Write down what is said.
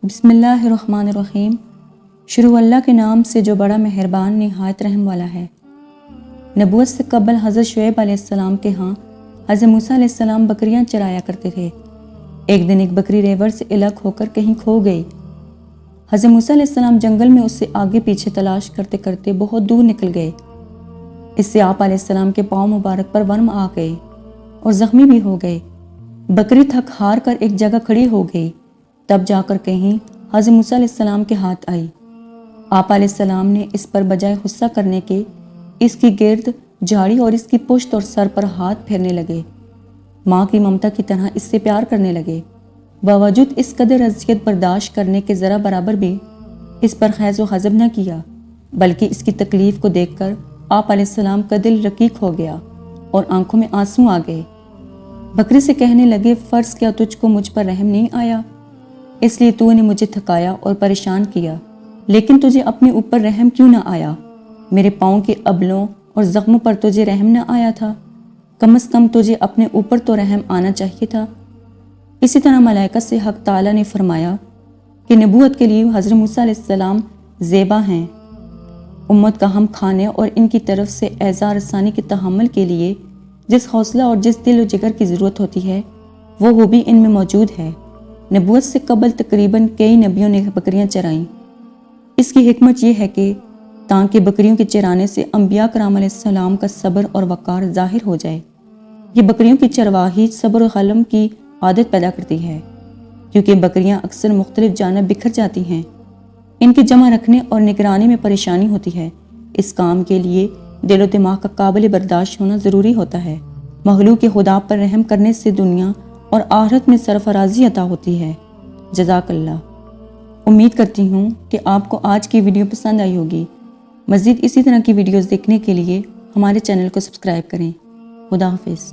बिस्मिल्लाहिर्रहमानिर्रहीम। शुरू अल्लाह के नाम से जो बड़ा मेहरबान नहायत रहम वाला है। नबूवत से कबल हज़रत शुएब अलैहिस्सलाम के यहाँ हज़रत मूसा अलैहिस्सलाम बकरियाँ चराया करते थे। एक दिन एक बकरी रेवड़ से अलग होकर कहीं खो गई। हज़रत मूसा अलैहिस्सलाम जंगल में उससे आगे पीछे तलाश करते करते बहुत दूर निकल गए। इससे आप अलैहिस्सलाम के पाँव मुबारक पर वर्म आ गए और ज़ख्मी भी हो गए। बकरी थक हार कर एक जगह खड़ी हो गई। तब जाकर कहीं हज़रत मूसा अलैहिस्सलाम के हाथ आई। आप अलैहिस्सलाम ने इस पर बजाय गुस्सा करने के इसकी गिर्द झाड़ी और इसकी पुश्त और सर पर हाथ फेरने लगे। माँ की ममता की तरह इससे प्यार करने लगे। बावजूद इस कदर अज़ियत बर्दाश्त करने के ज़रा बराबर भी इस पर खैज़ व ग़ज़ब न किया, बल्कि इसकी तकलीफ़ को देखकर आप अलैहिस्सलाम का दिल रकीक हो गया और आंखों में आंसू आ गए। बकरी से कहने लगे, फ़र्ज़ क्या तुझको मुझ पर रहम नहीं आया, इसलिए तूने मुझे थकाया और परेशान किया, लेकिन तुझे अपने ऊपर रहम क्यों ना आया? मेरे पाँव के अबलों और ज़ख्मों पर तुझे रहम न आया था? कम से कम तुझे अपने ऊपर तो रहम आना चाहिए था। इसी तरह मलाइका से हक़ ताला ने फरमाया कि नबूवत के लिए हज़रत मूसा अलैहिस्सलाम ज़ेबा हैं। उम्मत का हम खाने और इनकी तरफ से एज़ा रसानी के तहम्मुल के लिए जिस हौसला और जिस दिल व जिगर की ज़रूरत होती है वो भी इनमें मौजूद है। नबूवत से कबल तकरीबन कई नबियों ने बकरियां चराईं। इसकी हिकमत यह है कि ताकि बकरियों के चराने से अंबिया कराम अलैहिस्सलाम का सब्र और वक़ार ज़ाहिर हो जाए। ये बकरियों की चरवाही सब्र और हलम की आदत पैदा करती है, क्योंकि बकरियां अक्सर मुख्तलिफ जानिब बिखर जाती हैं। इनके जमा रखने और निगरानी में परेशानी होती है। इस काम के लिए दिल व दिमाग का काबिल बर्दाश्त होना ज़रूरी होता है। मखलूक के खुदा पर रहम करने से दुनिया और आखिरत में सरफराजी अता होती है। जज़ाकल्लाह। उम्मीद करती हूँ कि आपको आज की वीडियो पसंद आई होगी। मज़ीद इसी तरह की वीडियोज़ देखने के लिए हमारे चैनल को सब्सक्राइब करें। खुदा हाफिज़।